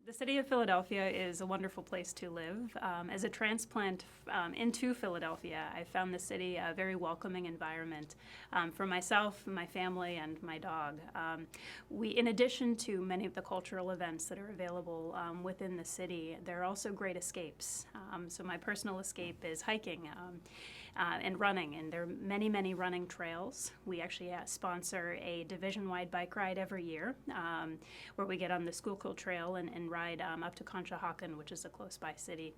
The city of Philadelphia is a wonderful place to live. As a transplant into Philadelphia, I found the city a very welcoming environment for myself, my family, and my dog. In addition to many of the cultural events that are available within the city, there are also great escapes. So my personal escape is hiking and running, and there are many, many running trails. We actually sponsor a division-wide bike ride every year where we get on the Schuylkill Trail and ride up to Conshohocken, which is a close-by city.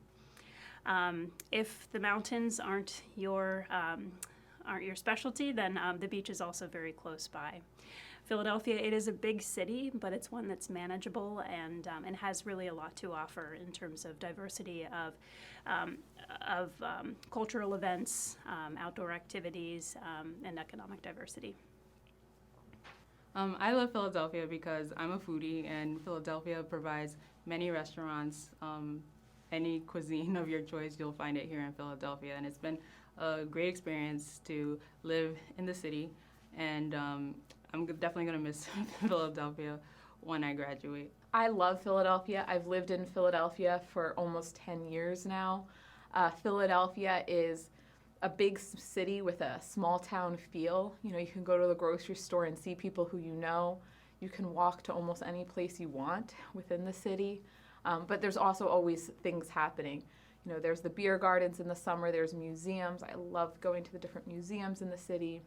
If the mountains aren't your specialty, then the beach is also very close by. Philadelphia, it is a big city, but it's one that's manageable and has really a lot to offer in terms of diversity of cultural events, outdoor activities, and economic diversity. I love Philadelphia because I'm a foodie, and Philadelphia provides many restaurants. Any cuisine of your choice, you'll find it here in Philadelphia, and it's been a great experience to live in the city, and I'm definitely going to miss Philadelphia when I graduate. I love Philadelphia. I've lived in Philadelphia for almost 10 years now. Philadelphia is a big city with a small town feel. You know, you can go to the grocery store and see people who you know. You can walk to almost any place you want within the city. But there's also always things happening. You know, there's the beer gardens in the summer, there's museums. I love going to the different museums in the city.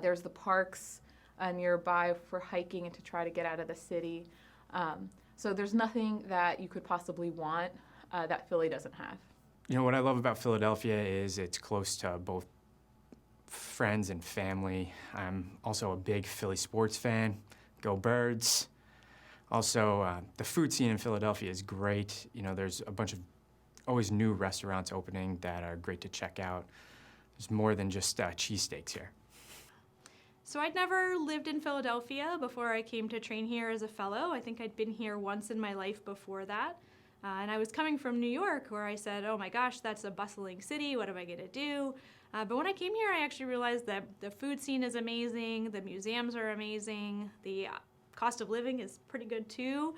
There's the parks nearby for hiking and to try to get out of the city. So there's nothing that you could possibly want that Philly doesn't have. You know, what I love about Philadelphia is it's close to both friends and family. I'm also a big Philly sports fan. Go Birds. Also, the food scene in Philadelphia is great. You know, there's a bunch of always new restaurants opening that are great to check out. There's more than just cheesesteaks here. So I'd never lived in Philadelphia before I came to train here as a fellow. I think I'd been here once in my life before that. And I was coming from New York, where I said, oh my gosh, that's a bustling city, what am I gonna do? But when I came here, I actually realized that the food scene is amazing, the museums are amazing, the cost of living is pretty good too.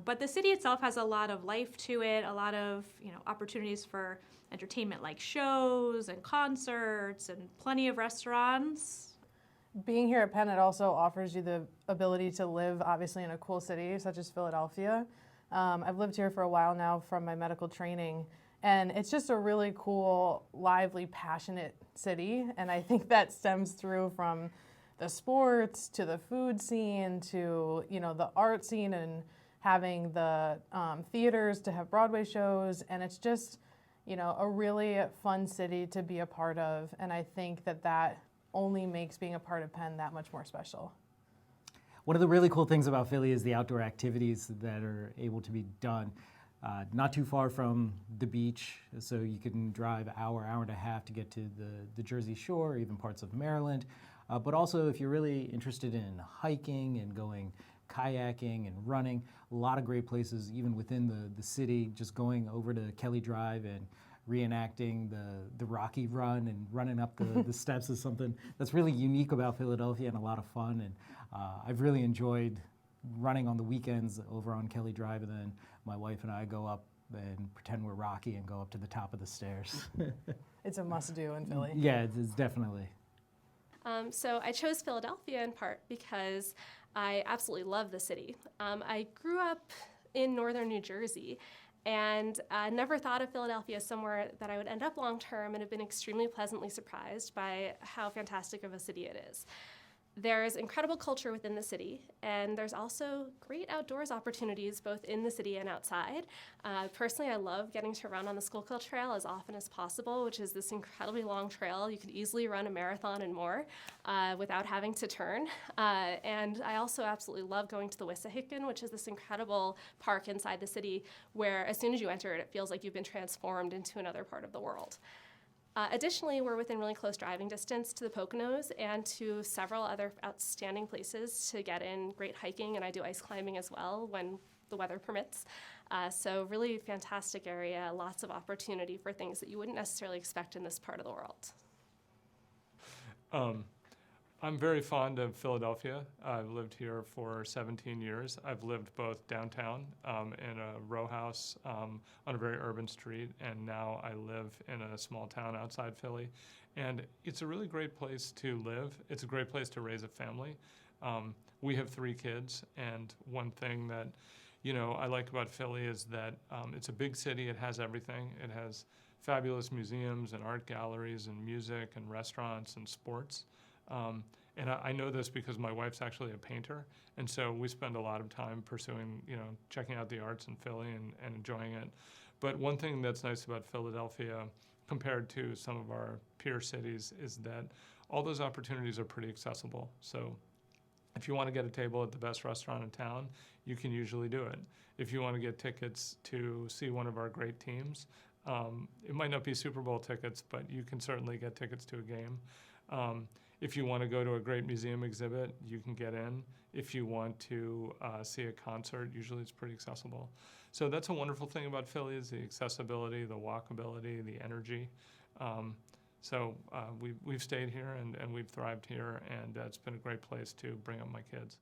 But the city itself has a lot of life to it, a lot of opportunities for entertainment like shows and concerts and plenty of restaurants. Being here at Penn, it also offers you the ability to live, obviously, in a cool city such as Philadelphia. I've lived here for a while now from my medical training, and it's just a really cool, lively, passionate city, and I think that stems through from the sports to the food scene to the art scene and having the theaters to have Broadway shows, and it's just a really fun city to be a part of, and I think that only makes being a part of Penn that much more special. One of the really cool things about Philly is the outdoor activities that are able to be done. Not too far from the beach, so you can drive hour and a half to get to the Jersey Shore, or even parts of Maryland. But also, if you're really interested in hiking and going kayaking and running, a lot of great places, even within the city, just going over to Kelly Drive and reenacting the Rocky Run and running up the steps is something that's really unique about Philadelphia and a lot of fun. And I've really enjoyed running on the weekends over on Kelly Drive, and then my wife and I go up and pretend we're Rocky and go up to the top of the stairs. It's a must-do in Philly. Yeah, it's definitely. So I chose Philadelphia in part because I absolutely love the city. I grew up in northern New Jersey, and never thought of Philadelphia as somewhere that I would end up long term, and have been extremely pleasantly surprised by how fantastic of a city it is. There's incredible culture within the city, and there's also great outdoors opportunities both in the city and outside. Personally, I love getting to run on the Schuylkill Trail as often as possible, which is this incredibly long trail. You could easily run a marathon and more without having to turn. And I also absolutely love going to the Wissahickon, which is this incredible park inside the city where as soon as you enter it, it feels like you've been transformed into another part of the world. Additionally, we're within really close driving distance to the Poconos and to several other outstanding places to get in great hiking, and I do ice climbing as well when the weather permits. So really fantastic area, lots of opportunity for things that you wouldn't necessarily expect in this part of the world. I'm very fond of Philadelphia. I've lived here for 17 years. I've lived both downtown in a row house on a very urban street, and now I live in a small town outside Philly. And it's a really great place to live. It's a great place to raise a family. We have 3 kids, and one thing that I like about Philly is that it's a big city. It has everything. It has fabulous museums and art galleries and music and restaurants and sports. And I know this because my wife's actually a painter, and so we spend a lot of time pursuing, checking out the arts in Philly and enjoying it. But one thing that's nice about Philadelphia compared to some of our peer cities is that all those opportunities are pretty accessible. So if you want to get a table at the best restaurant in town, you can usually do it. If you want to get tickets to see one of our great teams, it might not be Super Bowl tickets, but you can certainly get tickets to a game. If you want to go to a great museum exhibit, you can get in. If you want to see a concert, usually it's pretty accessible. So that's a wonderful thing about Philly is the accessibility, the walkability, the energy. So we've stayed here and we've thrived here, and it's been a great place to bring up my kids.